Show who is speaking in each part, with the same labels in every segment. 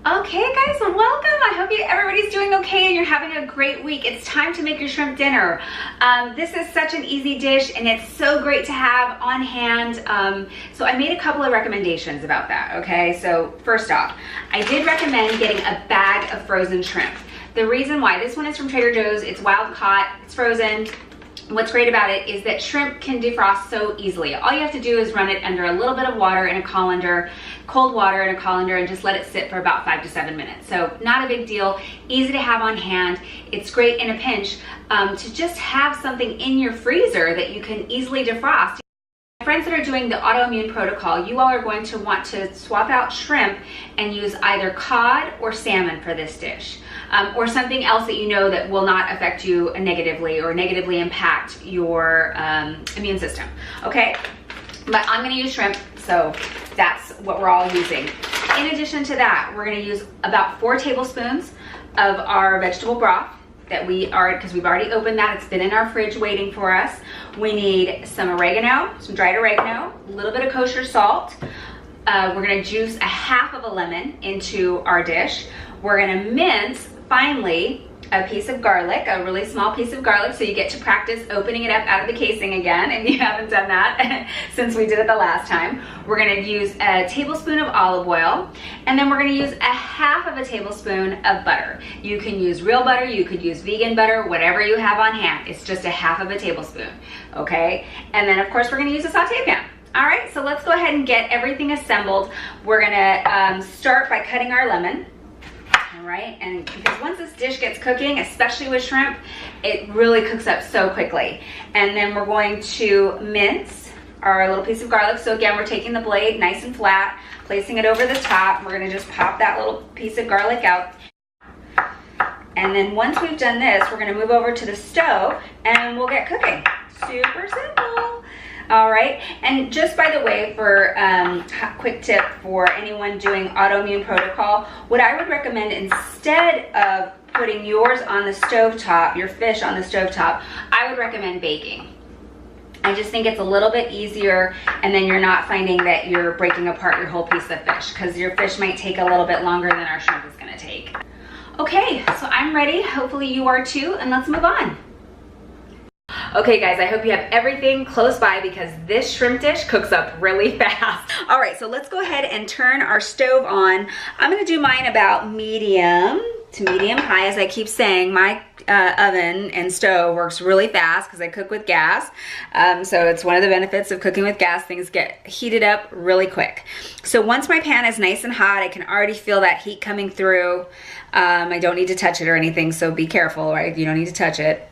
Speaker 1: Okay guys, welcome. I hope everybody's doing okay and you're having a great week. It's time to make your shrimp dinner. This is such an easy dish and it's so great to have on hand. So I made a couple of recommendations about that, okay? So first off, I did recommend getting a bag of frozen shrimp. The reason why, this one is from Trader Joe's, it's wild caught, it's frozen. What's great about it is that shrimp can defrost so easily. All you have to do is run it under a little bit of water in a colander, cold water in a colander, and just let it sit for about 5 to 7 minutes. So not a big deal, easy to have on hand. It's great in a pinch to just have something in your freezer that you can easily defrost. Friends that are doing the autoimmune protocol, you all are going to want to swap out shrimp and use either cod or salmon for this dish, or something else that you know that will not affect you negatively or negatively impact your immune system, okay? But I'm gonna use shrimp, so that's what we're all using. In addition to that, we're gonna use about 4 tablespoons of our vegetable broth that because we've already opened that, it's been in our fridge waiting for us. We need some oregano, some dried oregano, a little bit of kosher salt. We're gonna juice a half of a lemon into our dish. We're gonna mince finely a piece of garlic, a really small piece of garlic, so you get to practice opening it up out of the casing again, and you haven't done that since we did it the last time. We're gonna use a tablespoon of olive oil, and then we're gonna use a half of a tablespoon of butter. You can use real butter, you could use vegan butter, whatever you have on hand. It's just a half of a tablespoon, okay? And then of course we're gonna use a saute pan. All right, so let's go ahead and get everything assembled. We're gonna start by cutting our lemon. All right, and because once this dish gets cooking, especially with shrimp, it really cooks up so quickly. And then we're going to mince our little piece of garlic. So again, we're taking the blade nice and flat, placing it over the top. We're gonna just pop that little piece of garlic out. And then once we've done this, we're gonna move over to the stove and we'll get cooking. Super simple. All right, and just by the way, for quick tip for anyone doing autoimmune protocol, what I would recommend, instead of putting yours on the stovetop, your fish on the stovetop, I would recommend baking. I just think it's a little bit easier, and then you're not finding that you're breaking apart your whole piece of fish, because your fish might take a little bit longer than our shrimp is gonna take. Okay, so I'm ready. Hopefully you are too, and let's move on. Okay guys, I hope you have everything close by because this shrimp dish cooks up really fast. All right, so let's go ahead and turn our stove on. I'm gonna do mine about medium to medium high. As I keep saying, my oven and stove works really fast because I cook with gas. So it's one of the benefits of cooking with gas, things get heated up really quick. So once my pan is nice and hot, I can already feel that heat coming through. I don't need to touch it or anything, so be careful, right? You don't need to touch it.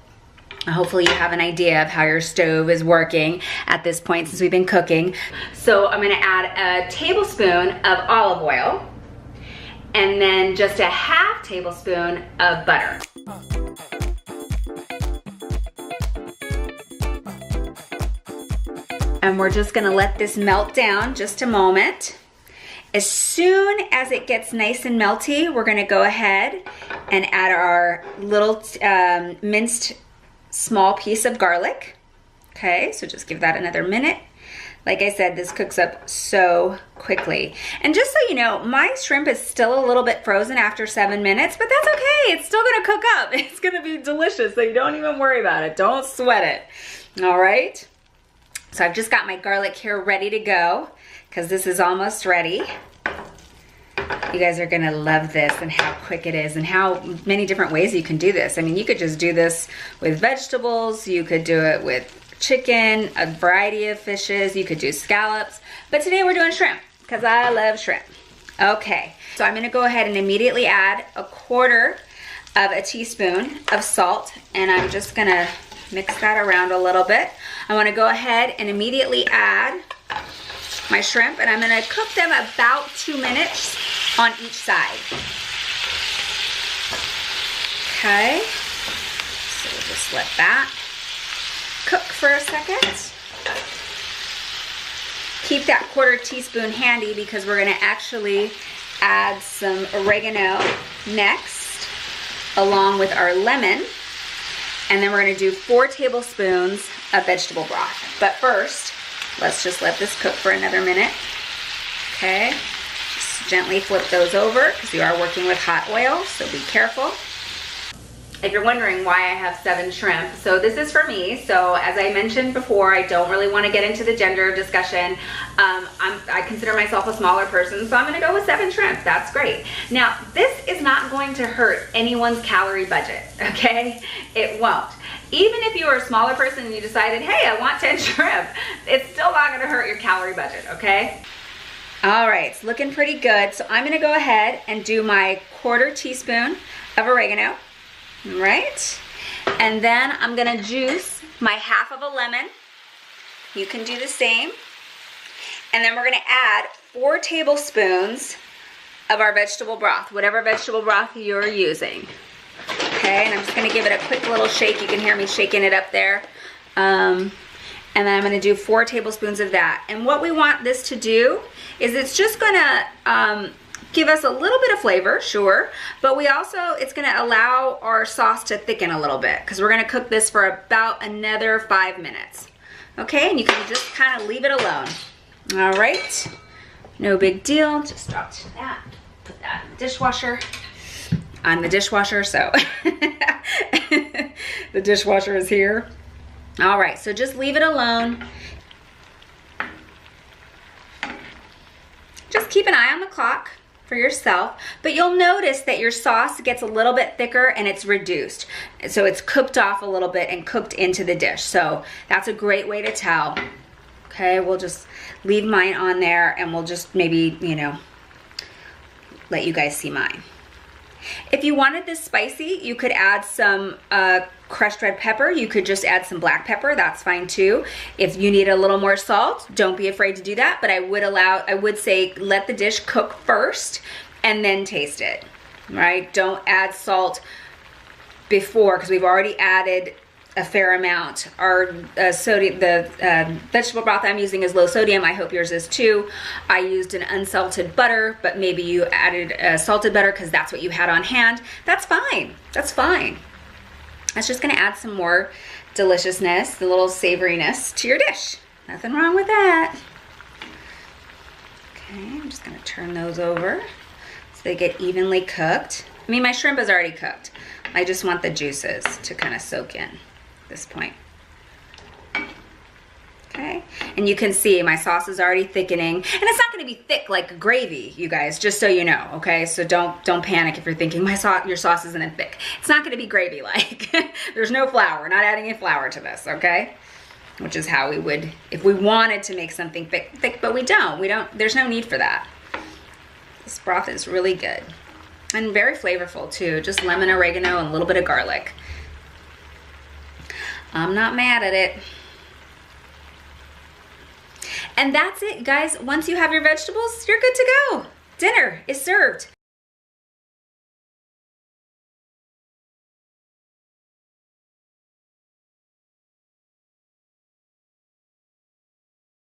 Speaker 1: Hopefully you have an idea of how your stove is working at this point since we've been cooking. So I'm gonna add a tablespoon of olive oil and then just a half tablespoon of butter. And we're just gonna let this melt down just a moment. As soon as it gets nice and melty, we're gonna go ahead and add our little minced small piece of garlic. Okay, so just give that another minute. Like I said, this cooks up so quickly. And just so you know, my shrimp is still a little bit frozen after 7 minutes, but that's okay. It's still gonna cook up. It's gonna be delicious, so you don't even worry about it. Don't sweat it. All right. So I've just got my garlic here ready to go because this is almost ready. You guys are gonna love this and how quick it is and how many different ways you can do this. I mean, you could just do this with vegetables, you could do it with chicken, a variety of fishes, you could do scallops, but today we're doing shrimp because I love shrimp. Okay, so I'm gonna go ahead and immediately add 1/4 of a teaspoon of salt, and I'm just gonna mix that around a little bit. I wanna go ahead and immediately add my shrimp, and I'm gonna cook them about 2 minutes on each side. Okay, so we'll just let that cook for a second. Keep that 1/4 teaspoon handy because we're gonna actually add some oregano next, along with our lemon, and then we're gonna do 4 tablespoons of vegetable broth. But first, let's just let this cook for another minute. Okay, just Just gently flip those over because you are working with hot oil, so be careful. If you're wondering why I have 7 shrimp, so this is for me. So as I mentioned before, I don't really want to get into the gender discussion. I consider myself a smaller person, so I'm going to go with 7 shrimp. That's great. Now, this is not going to hurt anyone's calorie budget, okay? It won't. Even if you are a smaller person and you decided, hey, I want 10 shrimp, it's still not going to hurt your calorie budget, okay? All right, it's looking pretty good. So I'm going to go ahead and do my 1/4 teaspoon of oregano. Right, and then I'm gonna juice my 1/2 of a lemon. You can do the same. And then we're gonna add 4 tablespoons of our vegetable broth, whatever vegetable broth you're using. Okay, and I'm just gonna give it a quick little shake. You can hear me shaking it up there. And then I'm gonna do 4 tablespoons of that. And what we want this to do is it's just gonna give us a little bit of flavor, sure, but it's gonna allow our sauce to thicken a little bit because we're gonna cook this for about another 5 minutes. Okay, and you can just kind of leave it alone. All right, no big deal, just dropped that, put that in the dishwasher. I'm the dishwasher, so the dishwasher is here. All right, so just leave it alone. Just keep an eye on the clock for yourself, but you'll notice that your sauce gets a little bit thicker and it's reduced. So it's cooked off a little bit and cooked into the dish. So that's a great way to tell. Okay, we'll just leave mine on there and we'll just maybe, you know, let you guys see mine. If you wanted this spicy, you could add some crushed red pepper. You could just add some black pepper. That's fine too. If you need a little more salt, don't be afraid to do that. But I would say let the dish cook first and then taste it. Right? Don't add salt before because we've already added a fair amount. Our sodium, the vegetable broth I'm using is low sodium. I hope yours is too. I used an unsalted butter, but maybe you added salted butter because that's what you had on hand. That's fine. That's fine. That's just gonna add some more deliciousness, a little savoriness to your dish. Nothing wrong with that. Okay, I'm just gonna turn those over so they get evenly cooked. I mean, my shrimp is already cooked. I just want the juices to kind of soak in at this point. Okay, and you can see my sauce is already thickening, and it's not going to be thick like gravy, you guys, just so you know. Okay, so don't panic if you're thinking your sauce isn't thick. It's not going to be gravy like. There's no flour. We're not adding any flour to this. Okay, which is how we would if we wanted to make something thick, but we don't. There's no need for that. This broth is really good and very flavorful too. Just lemon, oregano, and a little bit of garlic. I'm not mad at it. And that's it, guys. Once you have your vegetables, you're good to go. Dinner is served.